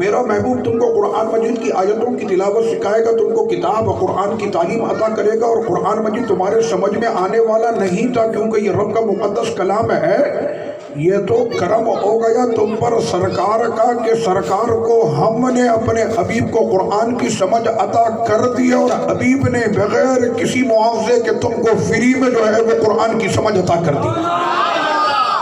میرا محبوب تم کو قرآن مجید کی آیتوں کی تلاوت سکھائے گا، تم کو کتاب اور قرآن کی تعلیم عطا کرے گا، اور قرآن مجید تمہارے سمجھ میں آنے والا نہیں تھا کیونکہ یہ رب کا مقدس کلام ہے۔ یہ تو کرم ہو گیا تم پر سرکار کا کہ سرکار کو ہم نے اپنے حبیب کو قرآن کی سمجھ عطا کر دی، اور حبیب نے بغیر کسی معاوضے کے تم کو فری میں جو ہے وہ قرآن کی سمجھ عطا کر دی۔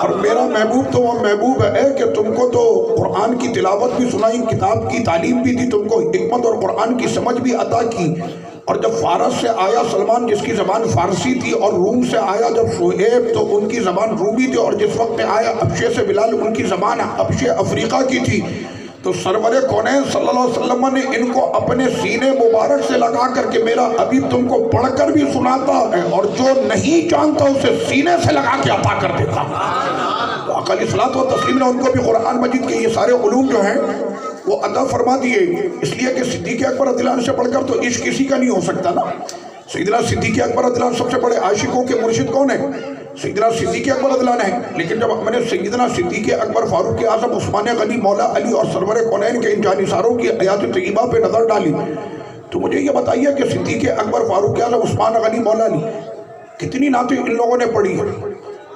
اور میرا محبوب تو وہ محبوب ہے کہ تم کو تو قرآن کی تلاوت بھی سنائی، کتاب کی تعلیم بھی دی، تم کو حکمت اور قرآن کی سمجھ بھی عطا کی۔ اور جب فارس سے آیا سلمان جس کی زبان فارسی تھی، اور روم سے آیا جب شعیب تو ان کی زبان رومی تھی، اور جس وقت میں آیا حبشے سے بلال ان کی زبان حبشے افریقہ کی تھی، تو سرور کونین صلی اللہ علیہ وسلم نے ان کو اپنے سینے مبارک سے لگا کر کے میرا حبیب تم کو پڑھ کر بھی سناتا ہے، اور جو نہیں جانتا اسے سینے سے لگا کے عطا کر دیتا۔ تو آقا علیہ الصلوۃ والتسلیم نے ان کو بھی قرآن مجید کے یہ سارے علوم جو ہیں وہ عطا فرما دیے، اس لیے کہ صدیق اکبر رضی اللہ عنہ سے پڑھ کر تو عشق کسی کا نہیں ہو سکتا نا۔ سیدنا صدیق اکبر رضی اللہ عنہ سب سے بڑے عاشقوں کے مرشد کون ہیں؟ سیدنا صدیق اکبر رضی اللہ عنہ ہے۔ لیکن جب میں نے سیدنا صدیق اکبر، فاروق اعظم، عثمان غنی، مولا علی اور سرور کونین کے ان جانثاروں کی حیات طیبہ پہ نظر ڈالی تو مجھے یہ بتائیے کہ صدیق اکبر، فاروق اعظم، عثمان غنی، مولا علی کتنی نعتیں ان لوگوں نے پڑھی ہیں؟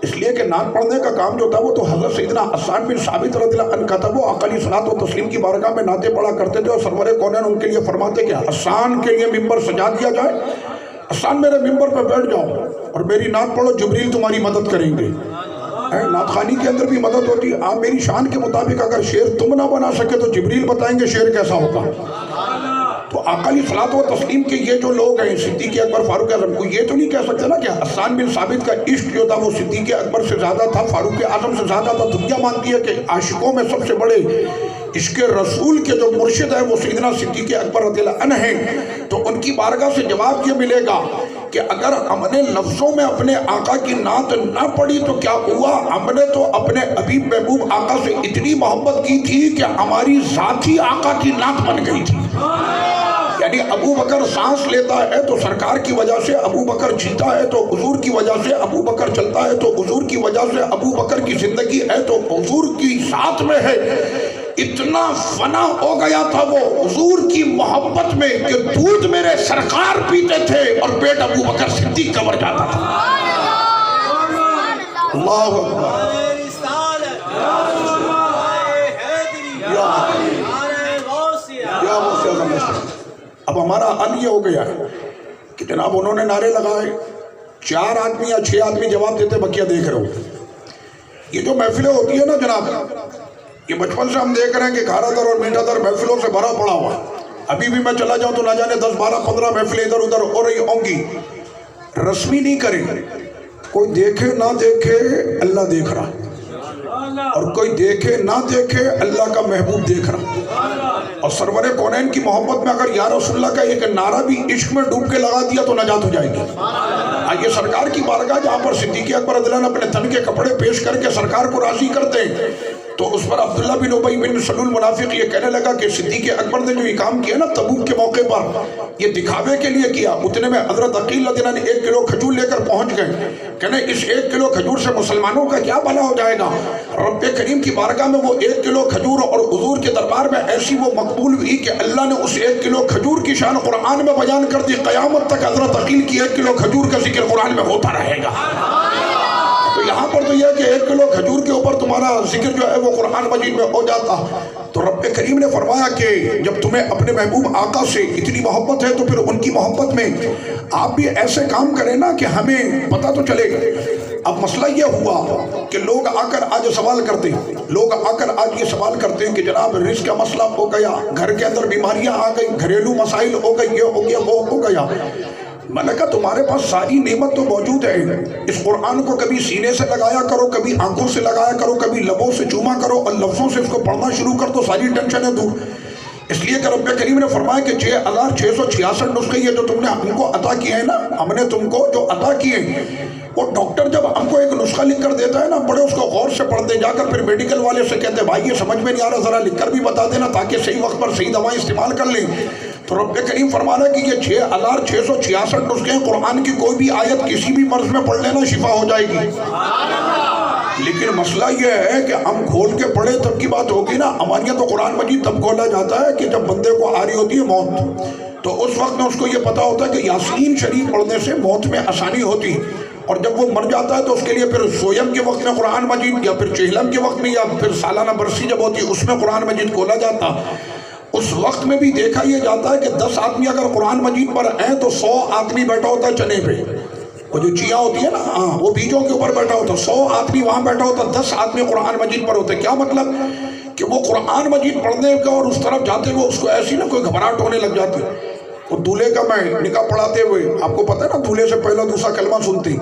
اس لیے کہ نعت پڑھنے کا کام جو تھا وہ تو حضرت سیدنا حسان بن ثابت رضی اللہ عنہ کا تھا۔ وہ آقا علیہ الصلوۃ والتسلیم کی بارگاہ میں نعتیں پڑھا کرتے تھے، اور سرور کونین ان کے لیے فرماتے کہ حسان کے لیے ممبر سجا دیا جائے، حسان میرے ممبر پہ بیٹھ جاؤ اور میری نعت پڑھو، جبریل تمہاری مدد کریں گے۔ نعت خوانی کے اندر بھی مدد ہوتی ہے۔ آپ میری شان کے مطابق اگر شعر تم نہ بنا سکے تو جبریل بتائیں گے شعر کیسا ہوگا۔ تو آقا علیہ الصلوۃ والتسلیم کے یہ جو لوگ ہیں صدیق اکبر، فاروق اعظم، کو یہ تو نہیں کہہ سکتے نا کہ حسان بن ثابت کا عشق جو تھا وہ صدیق اکبر سے زیادہ تھا، فاروق اعظم سے زیادہ تھا۔ دنیا مانتی ہے کہ عاشقوں میں سب سے بڑے عشق رسول کے جو مرشد ہیں وہ سیدنا صدیق اکبر رضی اللہ عنہ ہیں۔ تو ان کی بارگاہ سے جواب یہ ملے گا کہ اگر ہم نے لفظوں میں اپنے آقا کی نعت نہ پڑھی تو کیا ہوا؟ ہم نے تو اپنے حبیب محبوب آقا سے اتنی محبت کی تھی کہ ہماری ذات ہی آقا کی نعت بن گئی تھی۔ یعنی ابو بکر سانس لیتا ہے تو سرکار کی وجہ سے، ابو بکر جیتا ہے تو حضور کی وجہ سے، ابو بکر چلتا ہے تو حضور کی وجہ سے، ابو بکر کی زندگی ہے تو حضور کی ساتھ میں ہے۔ اتنا فنا ہو گیا تھا وہ حضور کی محبت میں کہ دودھ میرے سرکار پیتے تھے اور پیٹ ابو بکر صدیق کا بھر جاتا تھا۔ اللہ اکبر۔ اب ہمارا حل یہ ہو گیا ہے کہ جناب انہوں نے نعرے لگائے، 4 آدمی یا 6 آدمی جواب دیتے، بقیہ دیکھ رہے ہو۔ یہ جو محفلیں ہوتی ہیں نا جناب، یہ بچپن سے ہم دیکھ رہے ہیں کہ کھارا در اور میٹھا در محفلوں سے بھرا پڑا ہوا۔ ابھی بھی میں چلا جاؤں تو نہ جانے 10 12 15 محفلیں ادھر ادھر ہو رہی ہوں گی۔ رسمی نہیں کریں، کوئی دیکھے نہ دیکھے اللہ دیکھ رہا، اور کوئی دیکھے نہ دیکھے اللہ کا محبوب دیکھ رہا۔ اور سرور کونین کی محبت میں اگر یا رسول اللہ کا ایک نعرہ بھی عشق میں ڈوب کے لگا دیا تو نجات ہو جائے گی۔ آئیے سرکار کی بارگاہ جہاں پر صدیق اکبر رضی اللہ عنہ اپنے تن کے کپڑے پیش کر کے سرکار کو راضی کرتے ہیں، تو اس پر عبداللہ بن ابی بن سلول منافق یہ کہنے لگا کہ صدیق اکبر نے جو یہ کام کیا نا تبوک کے موقع پر، یہ دکھاوے کے لیے کیا۔ اتنے میں حضرت عقیل رضی اللہ عنہ 1 کلو کھجور لے کر پہنچ گئے، کہنے اس 1 کلو کھجور سے مسلمانوں کا کیا بھلا ہو جائے گا؟ رب کریم کی بارگاہ میں وہ 1 کلو کھجور اور حضور کے دربار میں ایسی وہ مقبول ہوئی کہ اللہ نے اس 1 کلو کھجور کی شان قرآن میں بیان کر دی۔ قیامت تک حضرت عقیل کی 1 کلو کھجور کا ذکر قرآن میں ہوتا رہے گا۔ تو یہاں پر تو یہ ہے کہ 1 کلو کھجور کے اوپر تمہارا ذکر جو ہے وہ قرآن مجید میں ہو جاتا۔ تو رب کریم نے فرمایا کہ جب تمہیں اپنے محبوب آقا سے اتنی محبت ہے تو پھر ان کی محبت میں آپ بھی ایسے کام کریں نا کہ ہمیں پتہ تو چلے گا۔ اب مسئلہ یہ ہوا کہ لوگ آ کر آج سوال کرتے ہیں، لوگ آ کر آج یہ سوال کرتے ہیں کہ جناب رزق کا مسئلہ ہو گیا، گھر کے اندر بیماریاں آ گئی، گھریلو مسائل ہو گئی، یہ ہو گیا وہ ہو گیا۔ میں نے کہا تمہارے پاس ساری نعمت تو موجود ہے، اس قرآن کو کبھی سینے سے لگایا کرو، کبھی آنکھوں سے لگایا کرو، کبھی لبوں سے چوما کرو اور لفظوں سے اس کو پڑھنا شروع کر دو، ساری ٹینشنیں دور۔ اس لیے کہ رب کریم نے فرمایا کہ 6666 نسخے یہ جو تم نے ہم کو عطا کیے ہیں نا، ہم نے تم کو جو عطا کیے ہیں، وہ ڈاکٹر جب ہم کو ایک نسخہ لکھ کر دیتا ہے نا، بڑے اس کو غور سے پڑھتے، جا کر پھر میڈیکل والے سے کہتے ہیں بھائی یہ سمجھ میں نہیں آ رہا، ذرا لکھ کر بھی بتا دینا تاکہ صحیح وقت پر صحیح دوائیں استعمال کر لیں۔ تو رب کریم فرما رہا ہے کہ یہ 6666 نسخے ہیں، قرآن کی کوئی بھی آیت کسی بھی مرض میں پڑھ لینا شفا ہو جائے گی۔ لیکن مسئلہ یہ ہے کہ ہم کھول کے پڑھے تب کی بات ہوگی نا. ہمارے یہاں تو قرآن مجید تب کھولا جاتا ہے کہ جب بندے کو آ رہی ہوتی ہے موت, تو اس وقت میں اس کو یہ پتا ہوتا ہے کہ یاسین شریف پڑھنے سے موت میں آسانی ہوتی, اور جب وہ مر جاتا ہے تو اس کے لیے پھر سویم کے وقت میں قرآن مجید, یا پھر چہلم کے وقت میں, یا پھر سالانہ برسی جب ہوتی اس میں قرآن مجید کھولا جاتا. اس وقت میں بھی دیکھا یہ جاتا ہے کہ 10 آدمی اگر قرآن مجید پر ہیں تو 100 آدمی بیٹھا ہوتا ہے چنے پہ, وہ جو چیاں ہوتی ہے نا, وہ بیجوں کے اوپر بیٹھا ہوتا, 100 آدمی وہاں بیٹھا ہوتا, 10 آدمی قرآن مجید پر ہوتے. کیا مطلب کہ وہ قرآن مجید پڑھنے کا اور اس طرف جاتے ہوئے اس کو ایسی نا کوئی گھبراہٹ ہونے لگ جاتی. وہ دولہے کا میں نکاح پڑھاتے ہوئے, آپ کو پتہ ہے نا دولہے سے پہلا دوسرا کلمہ سنتی,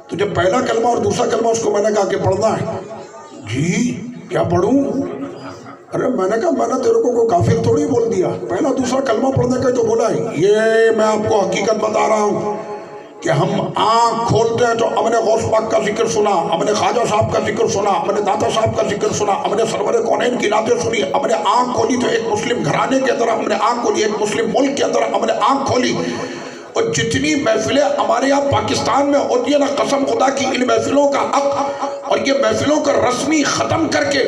تو جب پہلا کلمہ اور دوسرا کلمہ اس کو میں نے کہا کہ پڑھنا ہے, جی کیا پڑھوں؟ ارے میں نے کہا میں نے تیرے کو کوئی کافر تھوڑی بول دیا, پہلا دوسرا کلمہ پڑھنے کا تو بولا ہے. یہ میں آپ کو حقیقت بتا رہا ہوں کہ ہم آنکھ کھولتے ہیں تو ہم نے غوث پاک کا ذکر سنا, ہم نے خواجہ صاحب کا ذکر سنا, ہم نے داتا صاحب کا ذکر سنا, ہم نے سرور کونین کی نعتیں سنی, ہم نے آنکھ کھولی تو ایک مسلم گھرانے کے اندر ہم نے آنکھ کھولی, ایک مسلم ملک کے اندر ہم نے آنکھ کھولی. اور جتنی محفلیں ہمارے یہاں پاکستان میں ہوتی ہے نا, قسم خدا کی ان محفلوں کا حق اور یہ محفلوں کا رسمی ختم کر کے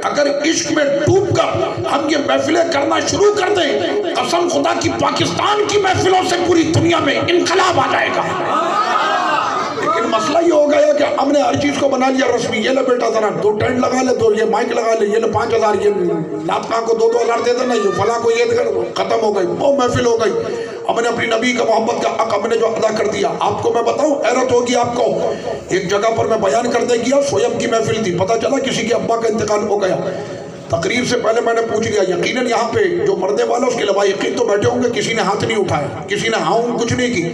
اگر عشق میں ڈوب کر ہم یہ محفلیں کرنا شروع کر دیں, قسم خدا کی پاکستان کی محفلوں سے پوری دنیا میں انقلاب آ جائے گا. لیکن مسئلہ یہ ہو گیا کہ ہم نے ہر چیز کو بنا لیا رسمی. یہ لے بیٹا ذرا 2 ٹینٹ لگا لے, 2 یہ مائک لگا لے, یہ لے 5000, یہ ناطقاں کو 2-2 ہزار دے دینا, یہ فلاں کو یہ دے, ختم ہو گئی, وہ محفل ہو گئی. ہم نے اپنی نبی کا محبت کا حق ہم نے جو ادا کر دیا. آپ کو میں بتاؤں, حیرت ہوگی آپ کو, ایک جگہ پر میں بیان کرنے گیا, سویم کی محفل تھی, پتہ چلا کسی کے ابا کا انتقال ہو گیا. تقریر سے پہلے میں نے پوچھ لیا, یقیناً یہاں پہ جو مرنے والا اس کے لوا یقین تو بیٹھے ہوں گے, کسی نے ہاتھ نہیں اٹھایا, کسی نے ہاں کچھ نہیں کی.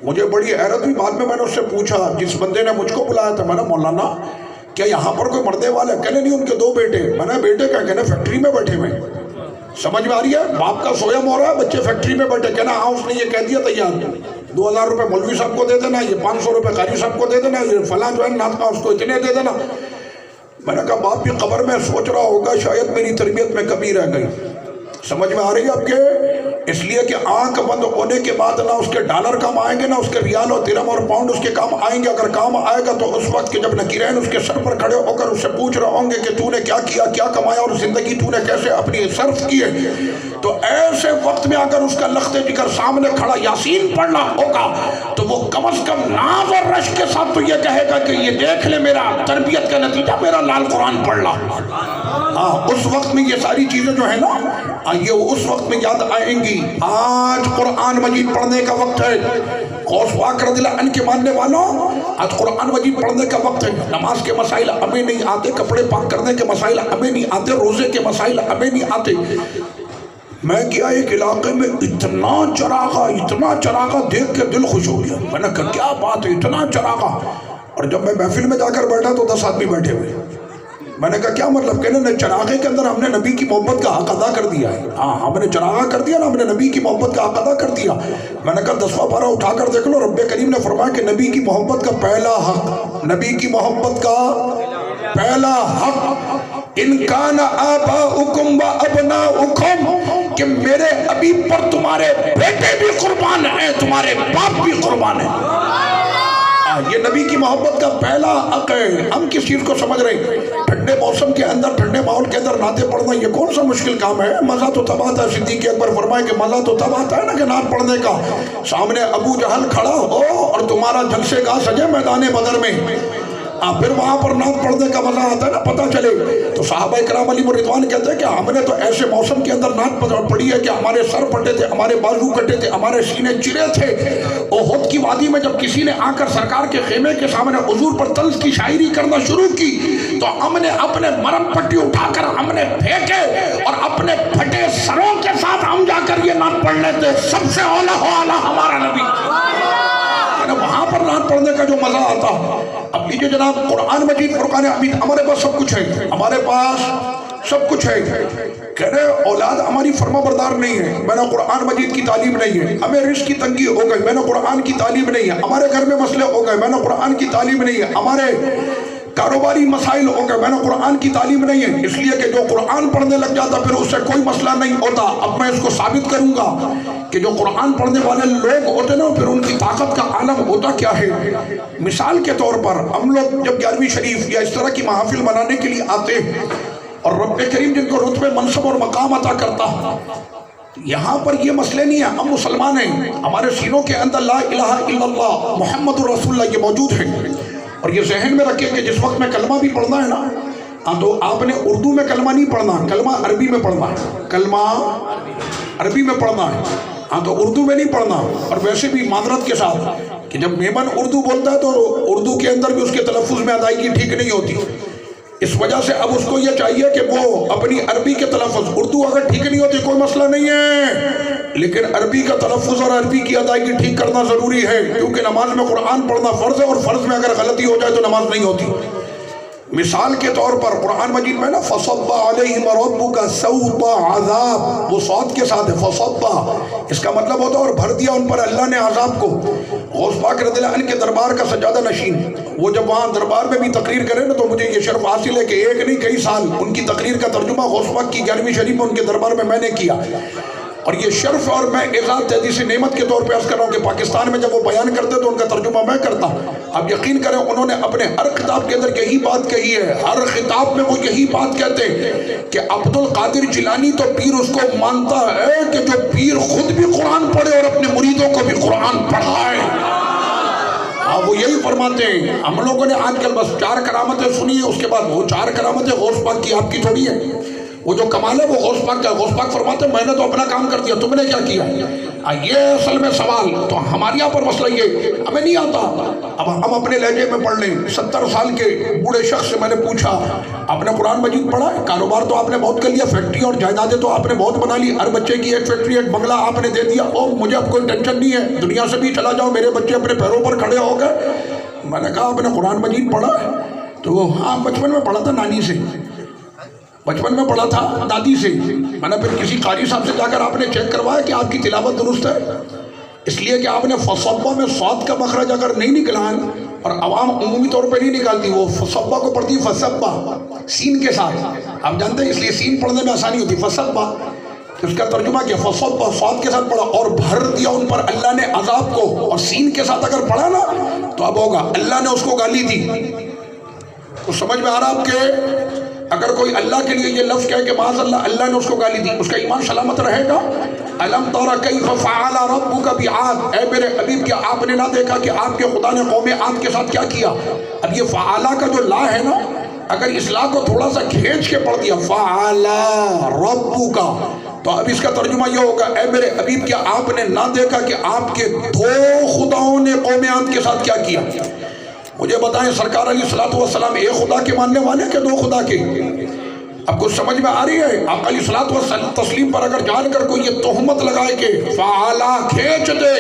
مجھے بڑی حیرت ہوئی. بعد میں نے اس سے پوچھا, جس بندے نے مجھ کو بلایا تھا, میں نے مولانا کیا یہاں پر کوئی مرنے والا ہے؟ کہنے نہیں, ان کے 2 بیٹے. میں نے بیٹے کیا؟ کہنے فیکٹری میں بیٹھے ہوئے. سمجھ میں آ رہی ہے, باپ کا سویم ہو رہا ہے, بچے فیکٹری میں بیٹھے. کہنا ہاں اس نے یہ کہہ دیا تیار, 2000 روپے مولوی صاحب کو دے دینا, یہ 500 روپے قاری صاحب کو دے دینا, یہ فلاں جو ہے ناطقہ اس کو اتنے دے دینا. میں نے کہا باپ بھی قبر میں سوچ رہا ہوگا شاید میری تربیت میں کمی رہ گئی. سمجھ میں آ رہی ہے آپ کے؟ اس لیے کہ آنکھ بند ہونے کے بعد نہ اس کے ڈالر کام آئیں گے, نہ اس کے ریال اور درہم اور پاؤنڈ اس کے کام آئیں گے. اگر کام آئے گا تو اس وقت کہ جب نکیرین اس کے سر پر کھڑے ہو کر اس سے پوچھ رہے ہوں گے کہ تو نے کیا کیا, کیا کمایا, اور زندگی تو نے کیسے اپنی صرف کی ہے. تو ایسے وقت میں اگر اس کا لخت جگر سامنے کھڑا یاسین پڑھنا ہوگا تو وہ کم از کم ناز اور رشک کے ساتھ تو یہ کہے گا کہ یہ دیکھ لے میرا تربیت کا نتیجہ, میرا لال قرآن پڑھ لا. ہاں اس وقت میں یہ ساری چیزیں جو ہیں نا یہ اس وقت میں یاد آئیں گی. آج قرآن مجید پڑھنے کا وقت ہے. غوث پاک رضی اللہ عنہ کے ماننے والوں, آج قرآن مجید پڑھنے کا وقت ہے. نماز کے مسائل ہمیں نہیں آتے, کپڑے پاک کرنے کے مسائل ہمیں نہیں آتے, روزے کے مسائل ہمیں نہیں آتے. میں کیا ایک علاقے میں اتنا چراغا دیکھ کے دل خوش ہو گیا. میں نے کہا کیا بات ہے, اتنا چراغا. اور جب میں محفل میں جا کر بیٹھا تو 10 آدمی بیٹھے ہوئے. میں نے کہا کیا مطلب؟ کہنے چراغے کے اندر ہم نے نبی کی محبت کا حق ادا کر دیا ہے. ہاں ہم نے چراغا کر دیا نا, ہم نے نبی کی محبت کا حق ادا کر دیا. میں نے کہا 10واں پارہ اٹھا کر دیکھ لو, رب کریم نے فرمایا کہ نبی کی محبت کا پہلا حق, نبی کی محبت کا پہلا حق, ان کان آباؤکم و ابناؤکم, کہ میرے ابھی پر تمہارے بیٹے بھی قربان ہیں, تمہارے باپ بھی قربان ہیں. یہ نبی کی محبت کا پہلا حق ہے. ہم کس چیز کو سمجھ رہے ہیں؟ ٹھنڈے موسم کے اندر, ٹھنڈے ماحول کے اندر نعتیں پڑھنا یہ کون سا مشکل کام ہے؟ مزہ تو تب آتا ہے. صدیق اکبر فرمائے کہ مزہ تو تب آتا ہے نا کہ نعت پڑھنے کا, سامنے ابو جہل کھڑا ہو اور تمہارا جلسے گاہ سجے میدان بدر میں, پھر وہاں پر نعت پڑھنے کا مزہ آتا ہے نا, پتہ چلے. تو صحابہ کرام علیہم رضوان کہتے ہیں کہ ہم نے تو ایسے موسم کے اندر نعت پڑھی ہے کہ ہمارے سر پھٹے تھے, ہمارے بازو کٹے تھے, ہمارے سینے چرے تھے. احد کی وادی میں جب کسی نے آ کر سرکار کے خیمے کے سامنے حضور پر طنز کی شاعری کرنا شروع کی تو ہم نے اپنے مرم پٹی اٹھا کر ہم نے پھینکے اور اپنے پھٹے سروں کے ساتھ ہم جا کر یہ نعت پڑھ لیتے. سب سے اولا ہو اعلیٰ ہمارا نبی. وہاں پر نعت پڑھنے کا جو مزہ آتا. اب لیجیے جناب, قرآن مجید فرقان حمید, ہمارے پاس سب کچھ ہے, ہمارے پاس سب کچھ ہے. کہہ رہے اولاد ہماری فرما بردار نہیں ہے, میں نے قرآن مجید کی تعلیم نہیں ہے. ہمیں رزق کی تنگی ہو گئی, میں نے قرآن کی تعلیم نہیں ہے. ہمارے گھر میں مسئلے ہو گئے, میں نے قرآن کی تعلیم نہیں ہے. ہمارے کاروباری مسائل ہو گئے، میں نے قرآن کی تعلیم نہیں ہے، اس لیے کہ جو قرآن پڑھنے لگ جاتا پھر اس سے کوئی مسئلہ نہیں ہوتا۔ اب میں اس کو ثابت کروں گا کہ جو قرآن پڑھنے والے لوگ ہوتے نا پھر ان کی طاقت کا عالم ہوتا کیا ہے۔ مثال کے طور پر ہم لوگ جب 11ویں شریف یا اس طرح کی محافل منانے کے لیے آتے ہیں اور رب کریم جن کو رتبے منصب اور مقام عطا کرتا، یہاں پر یہ مسئلے نہیں ہیں، ہم مسلمان ہیں، ہمارے سینوں کے اندر لا الہ الا اللہ محمد رسول اللہ یہ موجود ہے، اور یہ ذہن میں رکھیں کہ جس وقت میں کلمہ بھی پڑھنا ہے نا تو آپ نے اردو میں کلمہ نہیں پڑھنا، کلمہ عربی میں پڑھنا ہے، کلمہ عربی میں پڑھنا ہے، تو اردو میں نہیں پڑھنا۔ اور ویسے بھی معذرت کے ساتھ کہ جب میمن اردو بولتا ہے تو اردو کے اندر بھی اس کے تلفظ میں ادائیگی ٹھیک نہیں ہوتی، اس وجہ سے اب اس کو یہ چاہیے کہ وہ اپنی عربی کے تلفظ، اردو اگر ٹھیک نہیں ہوتی کوئی مسئلہ نہیں ہے، لیکن عربی کا تلفظ اور عربی کی ادائیگی ٹھیک کرنا ضروری ہے، کیونکہ نماز میں قرآن پڑھنا فرض ہے، اور فرض میں اگر غلطی ہو جائے تو نماز نہیں ہوتی۔ مثال کے طور پر قرآن مجید میں نا فَصَبَّ عَلَيْهِمْ رَبُّكَ سَوْطَ عَذَاب، وہ صوت کے ساتھ ہے فَصَبَّ، اس کا مطلب ہوتا ہے اور بھر دیا ان پر اللہ نے عذاب کو۔ غوث پاک رضی اللہ عنہ کے دربار کا سجادہ نشین، وہ جب وہاں دربار میں بھی تقریر کرے نا تو مجھے یہ شرف حاصل ہے کہ ایک نہیں کئی سال ان کی تقریر کا ترجمہ غوث پاک کی 11ویں شریف میں ان کے دربار میں نے کیا، اور یہ شرف اور میں اعزاز تحدیث نعمت کے طور پہ عرض کر رہا ہوں کہ پاکستان میں جب وہ بیان کرتے تو ان کا ترجمہ میں کرتا۔ اب یقین کریں انہوں نے اپنے ہر خطاب کے اندر یہی بات کہی ہے، ہر خطاب میں وہ یہی بات کہتے ہیں کہ عبد القادر جیلانی تو پیر اس کو مانتا ہے کہ جو پیر خود بھی قرآن پڑھے اور اپنے مریدوں کو بھی قرآن پڑھائے۔ وہ یہی فرماتے ہیں۔ ہم لوگوں نے آج کل بس 4 کرامتیں سنی ہیں، اس کے بعد وہ 4 کرامتیں غوث پاک کی، آپ کی تھوڑی ہے، وہ جو کمال ہے وہ غوث پاک کا۔ غوث پاک فرماتے ہیں میں نے تو اپنا کام کر دیا، تم نے کیا کیا؟ یہ اصل میں سوال تو ہمارے یہاں پر مسئلہ یہ ہمیں نہیں آتا، اب ہم اپنے لہجے میں پڑھ لیں۔ 70 سال کے بوڑھے شخص سے میں نے پوچھا آپ نے قرآن مجید پڑھا ہے؟ کاروبار تو آپ نے بہت کر لیا، فیکٹری اور جائیدادیں تو آپ نے بہت بنا لی، ہر بچے کی ایک فیکٹری ایک بنگلہ آپ نے دے دیا، اور مجھے اب کوئی ٹینشن نہیں ہے، دنیا سے بھی چلا جاؤ، میرے بچے اپنے پیروں پر کھڑے ہو گئے۔ میں نے کہا آپ نے قرآن مجید پڑھا ہے؟ تو ہاں بچپن میں پڑھا تھا نانی سے، بچپن میں پڑھا تھا دادی سے۔ میں نے پھر کسی قاری صاحب سے جا کر آپ نے چیک کروایا کہ آپ کی تلاوت درست ہے؟ اس لیے کہ آپ نے فصبہ میں صاد کا مخرج اگر نہیں نکلا ہے، اور عوام عمومی طور پہ نہیں نکالتی، وہ فصبہ کو پڑھتی فصبہ سین کے ساتھ، آپ جانتے ہیں اس لیے سین پڑھنے میں آسانی ہوتی، فصبہ، اس کا ترجمہ کیا؟ فصبہ صاد کے ساتھ پڑھا اور بھر دیا ان پر اللہ نے عذاب کو، اور سین کے ساتھ اگر پڑھا نا تو اب ہوگا اللہ نے اس کو گالی دی۔ تو سمجھ میں آ رہا آپ کہ اگر کوئی اللہ کے لیے یہ لفظ کہے کہ معاذ اللہ اللہ نے اس کو گالی دی، اس کا ایمان سلامت رہے گا؟ الم تر کیف فعل ربک بعاد، اے میرے حبیب کیا آپ نے نہ دیکھا کہ آپ کے خدا نے قوم عاد کے ساتھ کیا کیا؟ اب یہ فعلا کا جو لا ہے نا، اگر اس لا کو تھوڑا سا کھینچ کے پڑھ دیا فعل ربک، تو اب اس کا ترجمہ یہ ہوگا اے میرے حبیب کیا آپ نے نہ دیکھا کہ آپ کے 2 خداؤں نے قوم عاد کے ساتھ کیا کیا؟ مجھے بتائیں سرکار علیہ الصلوۃ والسلام ایک خدا کے ماننے والے کہ 2 خدا کے؟ اب کچھ سمجھ میں آ رہی ہے؟ آپ علیہ الصلوۃ والسلام تسلیم پر اگر جان کر کوئی یہ تہمت لگائے کہ فعلا کھینچ دے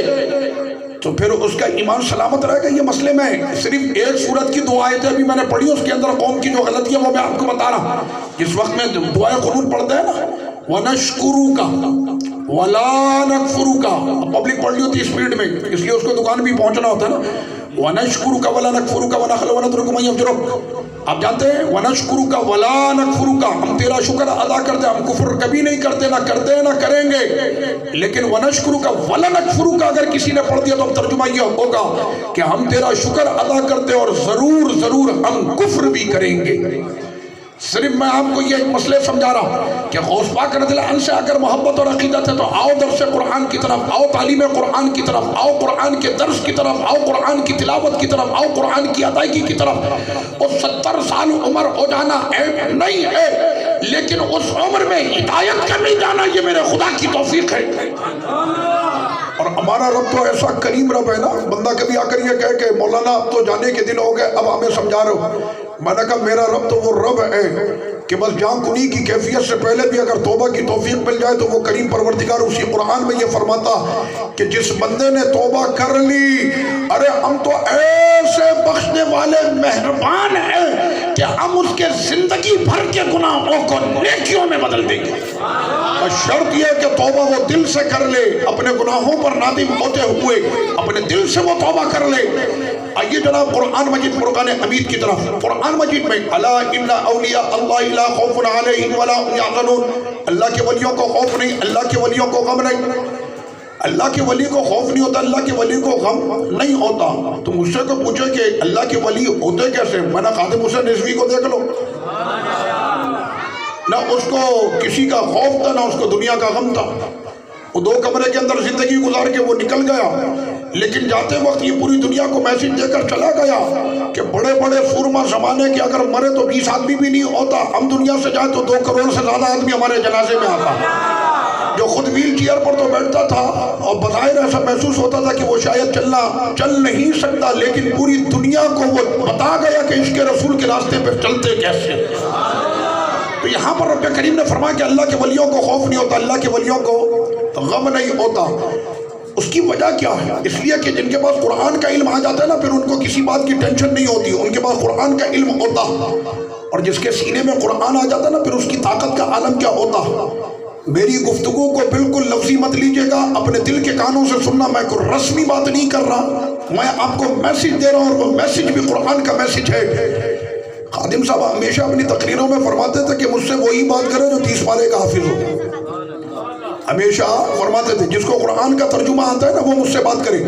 تو پھر اس کا ایمان سلامت رہے گا؟ یہ مسئلے میں صرف ایک سورت کی 2 آیتیں بھی میں نے پڑھی، اس کے اندر قوم کی جو غلطی ہے وہ میں آپ کو بتا رہا۔ جس وقت میں دعائے قنوت پڑھتے ہیں نا وَنَشْكُرُكَ وَلَا نَكْفُرُكَ، پبلک پڑھ لی ہوتی اسپیڈ میں، اس لیے اس کو دکان بھی پہنچنا ہوتا ہے نا، وَنَشْكُرُكَ وَلَا نَكْفُرُكَ وَنَخْلُ وَنَتْرُكُ مَن يَفْجُرُكَ، آپ جانتے ہیں وَنَشْكُرُكَ وَلَا نَكْفُرُكَ، ہم تیرا شکر ادا کرتے ہیں، ہم کفر کبھی نہیں کرتے، نہ کرتے ہیں نہ کریں گے، لیکن وَنَشْكُرُكَ وَلَا نَكْفُرُكَ اگر کسی نے پڑھ دیا تو اب ترجمہ یہ ہوگا کہ ہم تیرا شکر ادا کرتے اور ضرور ضرور ہم کفر بھی کریں گے۔ صرف میں آپ کو یہ مسئلے سمجھا رہا ہوں کہ غوث پاک رضی اللہ عنہ سے اگر محبت اور عقیدت ہے تو آؤ درس قرآن کی طرف، آؤ تعلیم قرآن کی طرف، آؤ قرآن کے درس کی طرف، آؤ قرآن کی تلاوت کی طرف، آؤ قرآن کی ادائیگی کی طرف۔ اور 70 سال عمر ہو جانا عیب نہیں ہے، لیکن اس عمر میں ہدایت کا نہیں جانا یہ میرے خدا کی توفیق ہے۔ اور ہمارا رب تو ایسا کریم رب ہے نا، بندہ کبھی آ کر یہ کہے کہ مولانا اب تو جانے کے دن ہو گئے اب ہمیں سمجھا رہے ہو، میں نے کہا میرا رب تو وہ رب ہے کہ بس جان کنی کی کیفیت سے پہلے بھی اگر توبہ کی توفیق مل جائے تو وہ کریم پروردگار اسی قرآن میں یہ فرماتا کہ جس بندے نے توبہ کر لی، ارے ہم تو ایسے بخشنے والے مہربان ہیں کہ ہم اس کے زندگی بھر کے گناہوں کو نیکیوں میں بدل دیں گے۔ اور شرط یہ کہ توبہ وہ دل سے کر لے، اپنے گناہوں پر نادم ہوتے ہوئے اپنے دل سے وہ توبہ کر لے، آئیے جناب قرآن مجید فرقان حمید کی طرف. قرآن مجید میں الا ان اولیاء اللہ لا خوف علیہم ولا هم یحزنون، اللہ کے ولیوں کو خوف نہیں، اللہ کے ولیوں کو غم نہیں. اللہ کے ولی کو خوف نہیں ہوتا، اللہ کے ولی کو غم نہیں ہوتا. تو مجھ سے کو پوچھے کہ اللہ کے ولی ہوتے کیسے؟ میں نے خادم حسین رضوی کو دیکھ لو، نہ اس کو کسی کا خوف تھا نہ اس کو دنیا کا غم تھا. وہ 2 کمرے کے اندر زندگی گزار کے وہ نکل گیا، لیکن جاتے وقت یہ پوری دنیا کو میسج دے کر چلا گیا کہ بڑے بڑے سورما زمانے کے اگر مرے تو 20 آدمی بھی نہیں ہوتا، ہم دنیا سے جائے تو 2 کروڑ سے زیادہ آدمی ہمارے جنازے میں آتا. جو خود ویل چیئر پر تو بیٹھتا تھا اور بظاہر ایسا محسوس ہوتا تھا کہ وہ شاید چل نہیں سکتا، لیکن پوری دنیا کو وہ بتا گیا کہ عشق رسول کے راستے پر چلتے کیسے. تو یہاں پر رب کریم نے فرمایا کہ اللہ کے ولیوں کو خوف نہیں ہوتا، اللہ کے ولیوں کو غم نہیں ہوتا. اس کی وجہ کیا ہے؟ اس لیے کہ جن کے پاس قرآن کا علم آ جاتا ہے نا، پھر ان کو کسی بات کی ٹینشن نہیں ہوتی، ان کے پاس قرآن کا علم ہوتا. اور جس کے سینے میں قرآن آ جاتا ہے نا، پھر اس کی طاقت کا عالم کیا ہوتا. میری گفتگو کو بالکل لفظی مت لیجئے گا، اپنے دل کے کانوں سے سننا. میں کوئی رسمی بات نہیں کر رہا، میں آپ کو میسج دے رہا ہوں، اور وہ میسج بھی قرآن کا میسج ہے. خادم صاحب ہمیشہ اپنی تقریروں میں فرماتے تھے کہ مجھ سے وہی بات کرے جو 30 پارے کا حافظ ہو. ہمیشہ فرماتے تھے جس کو قرآن کا ترجمہ آتا ہے نا وہ مجھ سے بات کرے.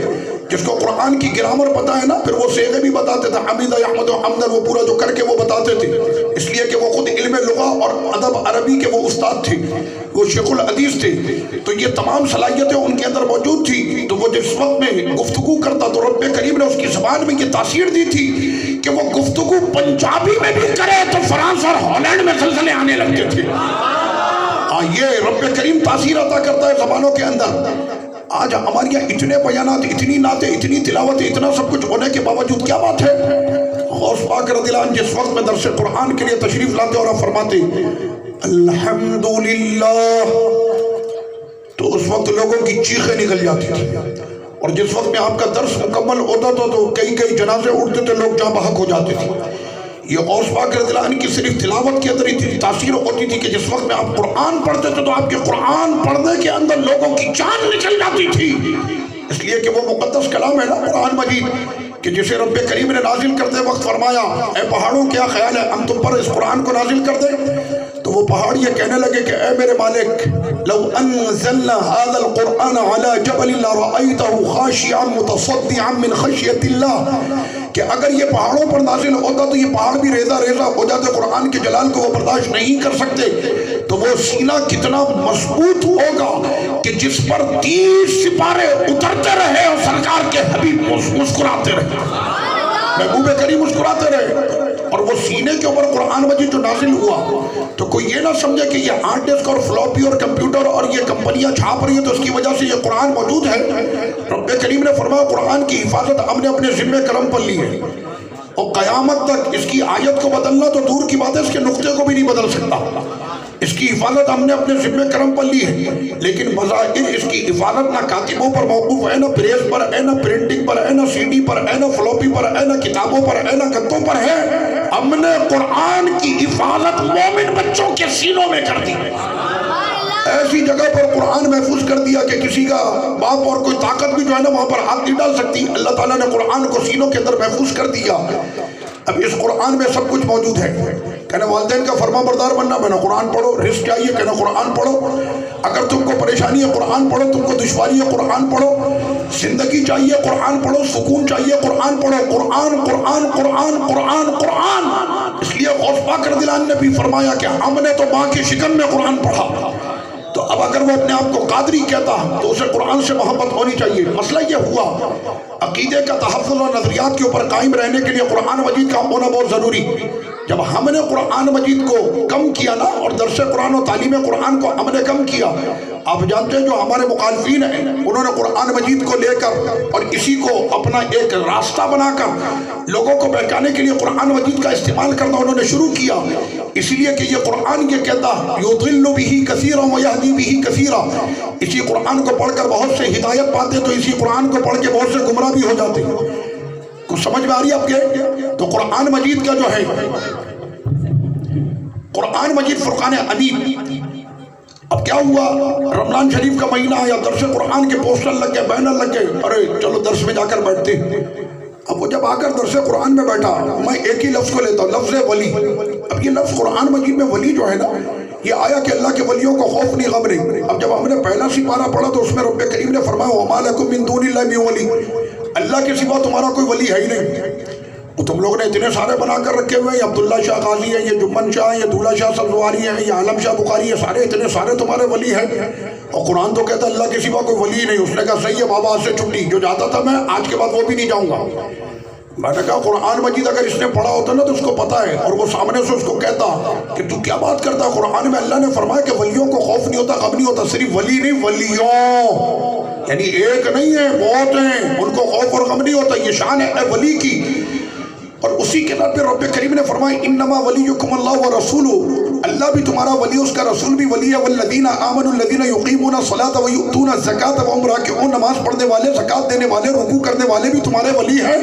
جس کو قرآن کی گرامر پتا ہے نا، پھر وہ صیغے بھی بتاتے تھے، حمید احمد و حمدن، وہ پورا جو کر کے وہ بتاتے تھے. اس لیے کہ وہ خود علم لغہ اور ادب عربی کے وہ استاد تھے، وہ شیخ الحدیث تھے. تو یہ تمام صلاحیتیں ان کے اندر موجود تھی. تو وہ جس وقت میں گفتگو کرتا تو رب کریم نے اس کی زبان میں یہ تاثیر دی تھی کہ وہ گفتگو پنجابی میں بھی کرے تو فرانس اور ہالینڈ میں زلزلے آنے لگتے تھے. یہ رب کریم تاثیر عطا کرتا ہے زبانوں کے اندر. آج ہمارے یہاں اتنے بیانات، اتنی نعتیں، اتنی تلاوت، اتنا سب کچھ ہونے کے باوجود کیا بات ہے؟ غوث پاک رضی اللہ عنہ جس وقت میں درس قرآن کے لیے تشریف لاتے اور آپ فرماتے الحمدللہ، تو اس وقت لوگوں کی چیخیں نکل جاتی تھی. اور جس وقت میں آپ کا درس مکمل ہوتا تھا تو کئی جنازے اٹھتے تھے، لوگ جہاں بحق ہو جاتے تھے. یہ غوث پاک رضی اللہ عنہ کی صرف تلاوت کے اندر اتنی تاثیر ہوتی تھی کہ جس وقت میں آپ قرآن پڑھتے تھے تو آپ کے قرآن پڑھنے کے اندر لوگوں کی جان نکل جاتی تھی. اس لیے کہ وہ مقدس کلام ہے نا قرآن مجید، کہ جسے رب کریم نے نازل کرتے وقت فرمایا اے پہاڑوں کیا خیال ہے ہم تم پر اس قرآن کو نازل کر دیں. تو وہ پہاڑ یہ کہنے لگے کہ اے میرے مالک لو انزلنا هذا القرآن على جبل لرأيته خاشعا متصدعا من خشية الله، کہ اگر یہ پہاڑوں پر نازل ہوتا تو یہ پہاڑ بھی ریزہ ہو جاتے، قرآن کے جلال کو وہ برداشت نہیں کر سکتے. تو وہ سینہ کتنا مضبوط ہوگا کہ جس پر 30 سپارے اترتے رہے اور سرکار کے حبیب مسکراتے رہے، محبوب کریم مسکراتے رہے. اور وہ سینے کے اوپر قرآن مجید جو نازل ہوا تو کوئی یہ نہ سمجھے کہ یہ ہارڈ ڈسک اور فلوپی اور کمپیوٹر اور یہ کمپنیاں چھاپ رہی ہیں تو اس کی وجہ سے یہ قرآن موجود ہے. رب کریم نے فرمایا قرآن کی حفاظت ہم نے اپنے ذمہ کرم پر لی ہے، اور قیامت تک اس کی آیت کو بدلنا تو دور کی بات ہے، اس کے نقطے کو بھی نہیں بدل سکتا. اس کی حفاظت ہم نے اپنے ذمہ کرم پر لی ہے، لیکن بظاہر اس کی حفاظت نہ کاتبوں پر موقوف ہے، نہ پریس پر ہے، نہ پرنٹنگ پر ہے، نہ سی ڈی پر ہے، نہ فلوپی پر ہے، نہ کتابوں پر ہے، نہ گتوں پر ہے. ہم نے قرآن کی حفاظت مومن بچوں کے سینوں میں کر دی، ایسی جگہ پر قرآن محفوظ کر دیا کہ کسی کا باپ اور کوئی طاقت بھی جو ہے نا وہاں پر ہاتھ نہیں ڈال سکتی. اللہ تعالیٰ نے قرآن کو سینوں کے اندر محفوظ کر دیا. اب اس قرآن میں سب کچھ موجود ہے. کہنا والدین کا فرما بردار بننا، میں نے قرآن پڑھو. رزق چاہیے، کہنا قرآن پڑھو. اگر تم کو پریشانی ہے قرآن پڑھو، تم کو دشواری ہے قرآن پڑھو. زندگی چاہیے قرآن پڑھو، سکون چاہیے قرآن پڑھو. قرآن قرآن قرآن قرآن قرآن. اس لیے غوث پاک رضی اللہ عنہ نے بھی فرمایا کہ ہم نے تو ماں کی شکم میں قرآن پڑھا. تو اب اگر وہ اپنے آپ کو قادری کہتا تو اسے قرآن سے محبت ہونی چاہیے. مسئلہ یہ ہوا عقیدے کا تحفظ اور نظریات کے اوپر قائم رہنے کے لیے قرآن مجید کا ہونا بہت ضروری. جب ہم نے قرآن مجید کو کم کیا نا، اور درس قرآن و تعلیم قرآن کو ہم نے کم کیا، آپ جانتے ہیں جو ہمارے مخالفین ہیں انہوں نے قرآن مجید کو لے کر اور اسی کو اپنا ایک راستہ بنا کر لوگوں کو بہکانے کے لیے قرآن مجید کا استعمال کرنا انہوں نے شروع کیا. اس لیے کہ یہ قرآن یہ کہتا یضل بہ کثیرا ویہدی بہ کثیرا، اسی قرآن کو پڑھ کر بہت سے ہدایت پاتے تو اسی قرآن کو پڑھ کے بہت سے گمراہ بھی ہو جاتے. کچھ سمجھ میں آ رہی ہے آپ کے؟ تو قرآن مجید کا جو ہے قرآن مجید فرقان حمید. اب کیا ہوا، رمضان شریف کا مہینہ آیا، درس قرآن کے پوسٹر لگ گئے، بینر لگ گئے، ارے چلو درس میں جا کر بیٹھتے. اب وہ جب آ کر درس قرآن میں بیٹھا، میں ایک ہی لفظ کو لیتا ہوں، لفظ ولی۔ اب یہ لفظ قرآن مجید میں ولی جو ہے نا، یہ آیا کہ اللہ کے ولیوں کو خوف نہیں غم نہیں۔ اب جب ہم نے پہلا سپارہ پڑھا تو اس میں رب کریم نے فرمایا وَمَا لَكُم مِّن دُونِ اللَّهِ مِن وَلِيٍّ، اللہ کے سوا تمہارا کوئی ولی ہے ہی نہیں۔ وہ تم لوگ نے اتنے سارے بنا کر رکھے ہوئے ہیں، یہ عبداللہ شاہ غازی ہے، یہ جمن شاہ ہے، یہ دولہ شاہ سبزواری ہے، یہ عالم شاہ بخاری ہے، سارے اتنے سارے تمہارے ولی ہیں۔ اور قرآن تو کہتا ہے اللہ کے سوا کوئی ولی نہیں۔ اس نے کہا صحیح ہے بابا، آج سے چھٹی، جو جاتا تھا میں آج کے بعد وہ بھی نہیں جاؤں گا۔ میں نے کہا قرآن مجید اگر اس نے پڑھا ہوتا نا تو اس کو پتا ہے، اور وہ سامنے سے اس کو کہتا کہ تو کیا بات کرتا ہے، قرآن میں اللہ نے فرمایا کہ ولیوں کو خوف نہیں ہوتا غم نہیں ہوتا، صرف ولی نہیں ولیوں، یعنی ایک نہیں ہے بہت ہیں، ان کو خوف اور غم نہیں ہوتا، یہ شان ہے ولی کی۔ اور اسی کے بعد پہ رب کریم نے فرمایا انما ولیکم اللہ ورسولہ، اللہ بھی تمہارا ولی، اس کا رسول بھی ولی ہے، والذین آمنوا الذین یقیمون الصلاۃ ویؤتون الزکاۃ وهم راکعون، نماز پڑھنے والے، زکوٰۃ دینے والے، رکوع کرنے والے بھی تمہارے ولی ہیں۔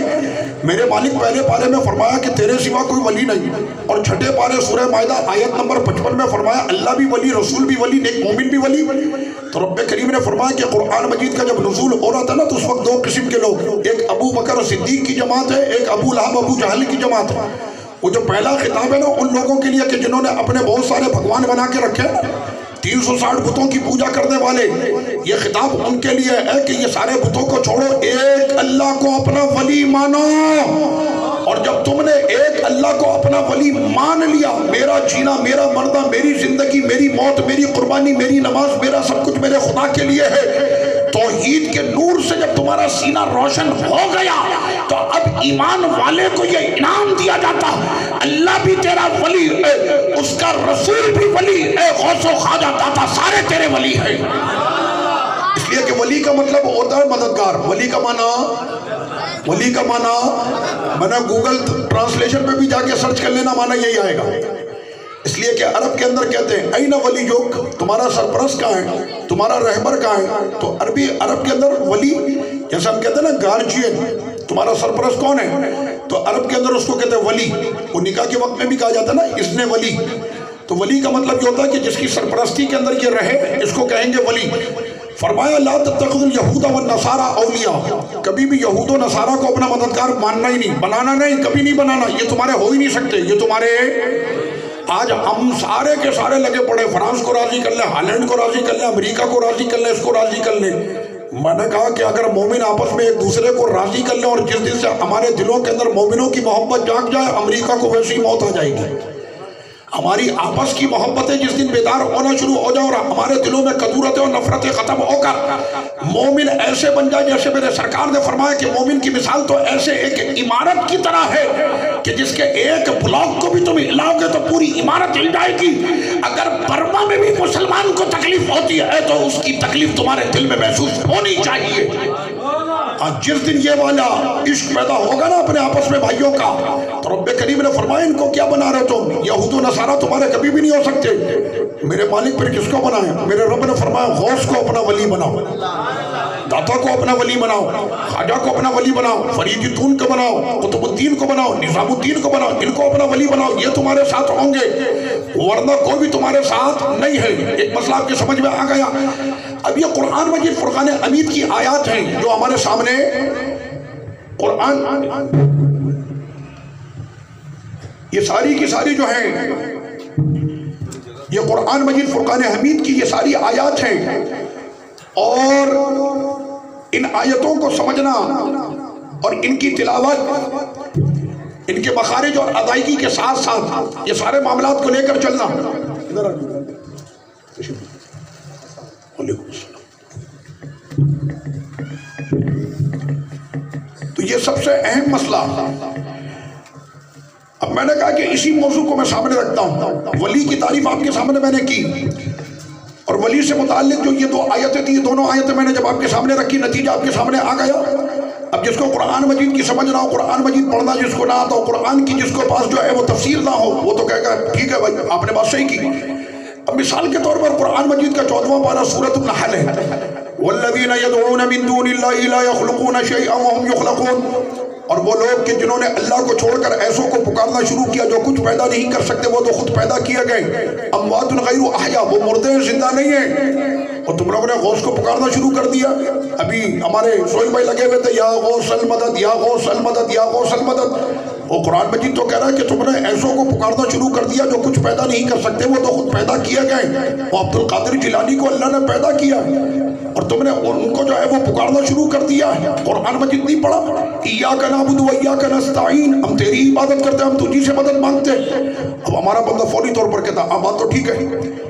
میرے مالک پہلے پارے میں فرمایا کہ تیرے سوا کوئی ولی نہیں، اور چھٹے پارے سورہ مائدہ آیت نمبر 55 میں فرمایا اللہ بھی ولی، رسول بھی ولی، نیک مومن بھی ولی۔ تو رب کریم نے فرمایا کہ قرآن مجید کا جب نزول ہو رہا تھا نا تو اس وقت دو قسم کے لوگ، ایک ابو بکر صدیق کی جماعت ہے، ایک ابو لہب ابو جہل کی جماعت ہے۔ وہ جو پہلا خطاب ہے نا ان لوگوں کے لیے کہ جنہوں نے اپنے بہت سارے بھگوان بنا کے رکھے، 360 بتوں کی پوجا کرنے والے، یہ خطاب ان کے لیے ہے کہ یہ سارے بتوں کو چھوڑو، ایک اللہ کو اپنا ولی مانو۔ اور جب تم نے ایک اللہ کو اپنا ولی مان لیا، میرا جینا، میرا مرنا، میری زندگی، میری موت، میری قربانی، میری نماز، میرا سب کچھ میرے خدا کے لیے ہے، توحید کے نور سے جب تمہارا سینہ روشن ہو گیا تو اب ایمان والے کو یہ انعام دیا جاتا، اللہ بھی تیرا ولی ہے، اس کا رسول بھی ولی ہے، غوث و خواجہ داتا سارے تیرے ولی ہیں۔ اس لیے کہ ولی کا مطلب ہوتا ہے مددگار۔ ولی کا معنی میں نے گوگل ٹرانسلیشن پہ بھی جا کے سرچ کر لینا، معنی یہی آئے گا۔ اس لیے کہ عرب کے اندر کہتے ہیں این ولیک، تمہارا سرپرست کہاں ہے، تمہارا رہبر کہاں ہے۔ تو عرب کے اندر ولی، جیسا ہم کہتے ہیں نا گارجین، تمہارا سرپرست کون ہے، تو عرب کے اندر اس کو کہتے ہیں ولی۔ وہ نکاح کے وقت میں بھی کہا جاتا ہے نا اس نے ولی، تو ولی کا مطلب یہ ہوتا ہے کہ جس کی سرپرستی کے اندر یہ رہے اس کو کہیں گے ولی۔ فرمایا لا تتخذوا اليهود والنصارى اولیاء، کبھی بھی یہود و نصارہ کو اپنا مددگار ماننا ہی نہیں، بنانا نہیں، کبھی نہیں بنانا، یہ تمہارے ہو ہی نہیں سکتے، یہ تمہارے۔ آج ہم سارے کے سارے لگے پڑے، فرانس کو راضی کر لیں، ہالینڈ کو راضی کر لیں، امریکہ کو راضی کر لیں، اس کو راضی کر لیں۔ میں نے کہا کہ اگر مومن آپس میں ایک دوسرے کو راضی کر لیں اور جس دن سے ہمارے دلوں کے اندر مومنوں کی محبت جاگ جائے، امریکہ کو ویسی موت آ جائے گی۔ ہماری آپس کی محبتیں جس دن بیدار ہونا شروع ہو جائے اور ہمارے دلوں میں کدورتیں اور نفرتیں ختم ہو کر مومن ایسے بن جائے، جیسے میرے سرکار نے فرمایا کہ مومن کی مثال تو ایسے ایک عمارت کی طرح ہے کہ جس کے ایک بلاک کو بھی تم ہلاؤ گے تو پوری عمارت ہل جائے گی۔ اگر برما میں بھی مسلمان کو تکلیف ہوتی ہے تو اس کی تکلیف تمہارے دل میں محسوس ہونی چاہیے۔ جس دن یہ والا عشق پیدا ہوگا نا اپنے آپس میں بھائیوں کا، تو رب کریم نے فرمایا ان کو کیا بنا رہے تم، یہود و نصارہ تمہارے کبھی بھی نہیں ہو سکتے۔ میرے مالک پھر کس کو بنائے، میرے رب نے فرمایا غوث کو اپنا ولی بناؤ، داتا کو اپنا ولی بناؤ، خواجہ کو اپنا ولی بناؤ، فرید الدین کو بناؤ، قطب الدین کو بناؤ، نظام الدین کو بناؤ، ان کو اپنا ولی بناؤ، یہ تمہارے ساتھ ہوں گے، ورنہ کوئی بھی تمہارے ساتھ نہیں ہے۔ ایک مسئلہ آپ کے سمجھ میں آ گیا۔ اب یہ قرآن مجید فرقان حمید کی آیات ہیں جو ہمارے سامنے قرآن، یہ ساری کی ساری جو ہیں یہ قرآن مجید فرقان حمید کی یہ ساری آیات ہیں، اور ان آیتوں کو سمجھنا اور ان کی تلاوت، ان کے مخارج اور ادائیگی کے ساتھ ساتھ یہ سارے معاملات کو لے کر چلنا۔ تو یہ سب سے اہم مسئلہ۔ اب میں نے کہا کہ اسی موضوع کو میں سامنے رکھتا ہوں، ولی کی تعریف آپ کے سامنے میں نے کی، اور ولی سے متعلق جو یہ دو آیتیں تھی، یہ دونوں آیتیں میں نے جب آپ کے سامنے رکھی، نتیجہ آپ کے سامنے آ گیا۔ اب جس کو قرآن مجید کی سمجھ نہ ہو، قرآن مجید پڑھنا جس کو نہ آتا ہو، قرآن کی جس کو پاس جو ہے وہ تفسیر نہ ہو، وہ تو کہے گا ٹھیک ہے بھائی آپ نے بات صحیح کی۔ اب مثال کے طور پر قرآن مجید کا 14واں پارہ سورۃ النحل ہے، والذین یدعون من دون اللہ لا یخلقون شیئا وهم یخلقون، اور وہ لوگ کہ جنہوں نے اللہ کو چھوڑ کر ایسوں کو پکارنا شروع کیا جو کچھ پیدا نہیں کر سکتے، وہ تو خود پیدا کیے گئے، اموات غیر احیاء، وہ مردے ہیں زندہ نہیں ہیں۔ اور تم لوگوں نے غوث کو پکارنا شروع کر دیا. ابھی ہمارے سہیل بھائی لگے ہوئے تھے یا غوث المدد یا غوث المدد یا غوث المدد. وہ قرآن مجید تو کہہ رہا ہے کہ تم نے ایسوں کو پکارنا شروع کر دیا جو کچھ پیدا نہیں کر سکتے, وہ تو خود پیدا کیے گئے. وہ عبد القادر جیلانی کو اللہ نے پیدا کیا اور تم نے ان کو جو ہے وہ پکارنا شروع کر دیا. قرآن مجید نہیں پڑھا ایاک نعبد و ایاک نستعین, ہم تیری عبادت کرتے ہیں, ہم تجھی سے مدد مانگتے. اب ہمارا بندہ فوری طور پر کہتا ہاں بات تو ٹھیک ہے,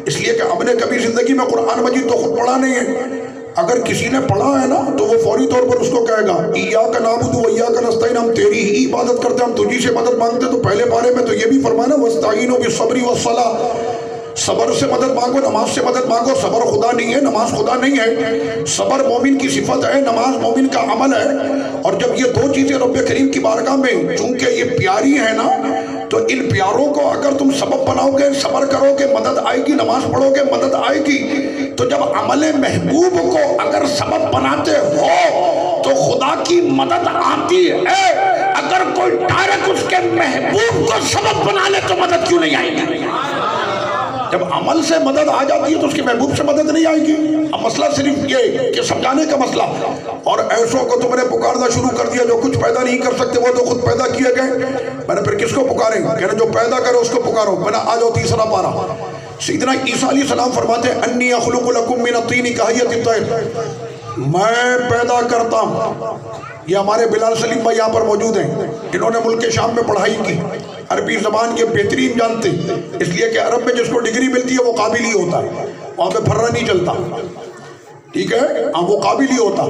اس لیے کہ ہم نے کبھی زندگی میں قرآن مجید تو خود پڑھا نہیں ہے. اگر کسی نے پڑھا ہے نا تو وہ فوری طور پر اس کو کہے گا ایاک نعبد و ایاک نستعین, ہم تیری ہی عبادت کرتے ہیں, ہم تجھی سے مدد مانگتے. تو پہلے بارے میں تو یہ بھی فرمانا واستعینوا بالصبر والصلاۃ, صبر سے مدد مانگو, نماز سے مدد مانگو. صبر خدا نہیں ہے, نماز خدا نہیں ہے. صبر مومن کی صفت ہے, نماز مومن کا عمل ہے. اور جب یہ دو چیزیں رب کریم کی بارگاہ میں چونکہ یہ پیاری ہیں نا, تو ان پیاروں کو اگر تم سبب بناؤ گے, صبر کرو گے, مدد آئے گی. نماز پڑھو گے, مدد آئے گی. تو جب عمل محبوب کو اگر سبب بناتے ہو تو خدا کی مدد آتی ہے. اگر کوئی ڈائریکٹ اس کے محبوب کو سبب بنا لے تو مدد کیوں نہیں آئے گی؟ جب عمل سے مدد آ جاتی ہے تو اس کے محبوب سے مدد نہیں آئے گی. اب مسئلہ صرف یہ کہ سمجھانے کا مسئلہ. اور ایسوں کو تم نے پکارنا شروع کر دیا جو کچھ پیدا نہیں کر سکتے, وہ تو خود پیدا کیے گئے. میں نے پھر کس کو پکاریں؟ کہنا جو پیدا کرے اس کو پکارو. میں نے آ جاؤ تیسرا پارا. سیدنا عیسیٰ علیہ السلام فرماتے ہیں انی اخلق لکم من الطین کہیۃ الطیر, میں پیدا کرتا ہوں. یہ ہمارے بلال سلیم بھائی یہاں پر موجود ہیں جنہوں نے ملک شام میں پڑھائی کی, عربی زبان کے بہترین جانتے, اس لیے کہ عرب میں جس کو ڈگری ملتی ہے وہ قابل ہی ہوتا ہے, وہاں پہ پھرا نہیں چلتا. ٹھیک ہے, ہاں وہ قابل ہی ہوتا.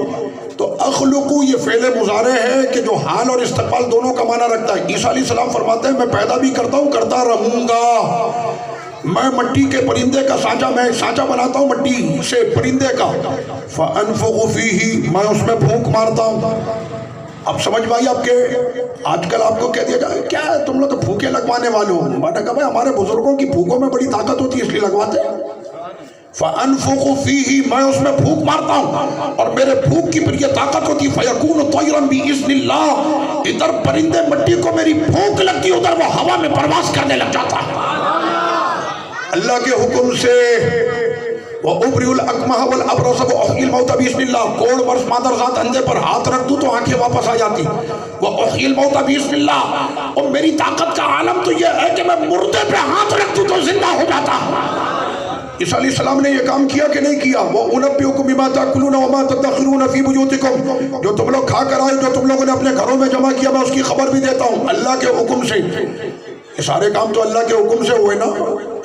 تو اخلقو یہ فعل مضارع ہے کہ جو حال اور استقبال دونوں کا معنی رکھتا ہے. عیسیٰ علیہ السلام فرماتے ہیں میں پیدا بھی کرتا ہوں, کرتا رہوں گا. میں مٹی کے پرندے کا سانچہ, میں سانچہ بناتا ہوں مٹی سے پرندے کا. فانفخ فیہ, میں اس میں پھونک مارتا ہوں. اب سمجھ بھائی آپ کے آج کل آپ کو کہہ دیا جائے کیا ہے تم لوگ پھونکے لگوانے والے ہو. میں نے کہا بھائی ہمارے بزرگوں کی پھونکوں میں بڑی طاقت ہوتی ہے اس لیے لگواتے ہیں. فانفخ فیہ, میں اس میں پھونک مارتا ہوں اور میرے پھونک کی پھر یہ طاقت ہوتی. فیکون طیرا باذن اللہ, ادھر پرندے مٹی کو میری پھونک لگتی, ادھر وہ ہوا میں پرواز کرنے لگ جاتا ہے اللہ کے حکم سے. وَأُبْرِئُ الْأَكْمَحَ وَالْأَبْرَصَ وَأُحْيِي الْمَوْتَ بِإِذْنِ اللَّهِ, کوڑ برس مادر ذات اندھے پر ہاتھ رکھ دوں تو آنکھیں واپس آ جاتی. وَأُحْيِي الْمَوْتَ بِإِذْنِ اللَّهِ, اور میری طاقت کا عالم تو یہ ہے کہ میں مردے پہ ہاتھ رکھ دوں تو زندہ ہو جاتا. عیسیٰ علیہ السلام نے یہ کام کیا کہ نہیں کیا؟ وَأُنَبِّئُكُم بِمَا تَأْكُلُونَ وَمَا تَدَّخِرُونَ فِي بُيُوتِكُم, جو تم لوگ کھا کر آئے, جو تم لوگوں نے اپنے گھروں میں جمع کیا, میں اس کی خبر بھی دیتا ہوں اللہ کے حکم سے. یہ سارے کام تو اللہ کے حکم سے ہوئے نا,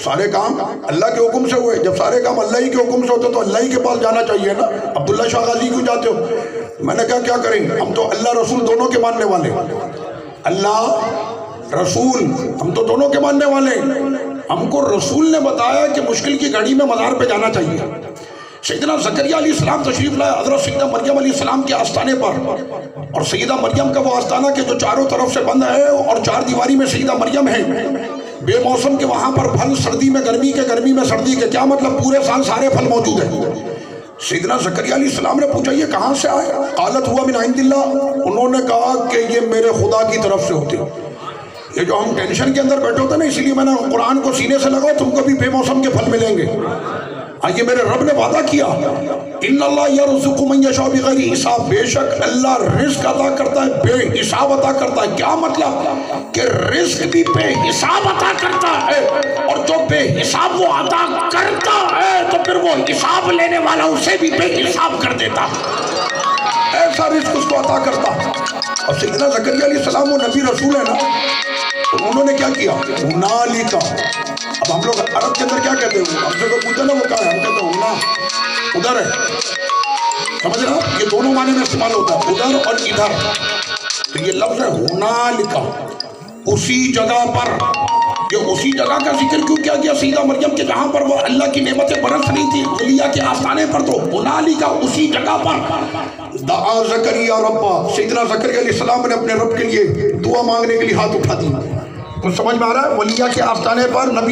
سارے کام اللہ کے حکم سے ہوئے. جب سارے کام اللہ ہی کے حکم سے ہوتے تو اللہ ہی کے پاس جانا چاہیے نا. عبداللہ شاہ غازی کیوں جاتے ہو؟ میں نے کہا کیا کریں, ہم تو اللہ رسول دونوں کے ماننے والے. اللہ رسول ہم تو دونوں کے ماننے والے. ہم کو رسول نے بتایا کہ مشکل کی گھڑی میں مزار پہ جانا چاہیے. سیدنا زکریا علیہ السلام تشریف لائے حضرت سیدہ مریم علیہ السلام کے آستانے پر, اور سیدہ مریم کا وہ آستانہ کہ جو چاروں طرف سے بند ہے اور چار دیواری میں سیدہ مریم ہے. بے موسم کے وہاں پر پھل, سردی میں گرمی کے, گرمی میں سردی کے, کیا مطلب پورے سال سارے پھل موجود ہیں. سیدنا زکریا علیہ السلام نے پوچھا یہ کہاں سے آئے؟ قالت ہوا من عند اللہ, انہوں نے کہا کہ یہ میرے خدا کی طرف سے ہوتے. یہ جو ہم ٹینشن کے اندر بیٹھے ہوتے ہیں نا, اس لیے میں نے قرآن کو سینے سے لگاؤ, تم کو بھی بے موسم کے پھل ملیں گے. یہ میرے رب نے وعدہ کیا ان اللہ یرزق من یشاء بغیر حساب, بے شک اللہ رزق عطا کرتا ہے بے حساب عطا کرتا ہے. کیا مطلب کہ رزق بھی بے حساب عطا کرتا ہے, اور جو بے حساب وہ عطا کرتا ہے تو پھر وہ حساب لینے والا اسے بھی بے حساب کر دیتا, ایسا رزق اس کو عطا کرتا. اور سیدنا زکریا علیہ السلام وہ نبی رسول ہے نا, تو انہوں نے کیا کیا ہنالک. اب ہم لوگ عرب کے اندر کیا کہتے ہیں, ہم سے تو پوچھتے نا وہ کہاں ہے, ہم کہتے ہیں ہونا ادھر ہے. سمجھ رہا, یہ دونوں معنی میں استعمال ہوتا ہے, ادھر اور ادھر. تو یہ لفظ ہے ہنالک, اسی جگہ پر. یہ اسی جگہ کا ذکر کیوں کیا گیا سیدہ مریم کے جہاں پر وہ اللہ کی نعمتیں برس رہی تھی اولیاء کے آستانے پر؟ تو ہنالک اسی جگہ پر دعا زکریا ربا, سیدنا زکریا علیہ السلام نے اپنے رب کے لیے دعا مانگنے کے لیے ہاتھ اٹھا دی. تو سمجھ میں آ رہا ہے, ولیہ کے آستانے پر نبی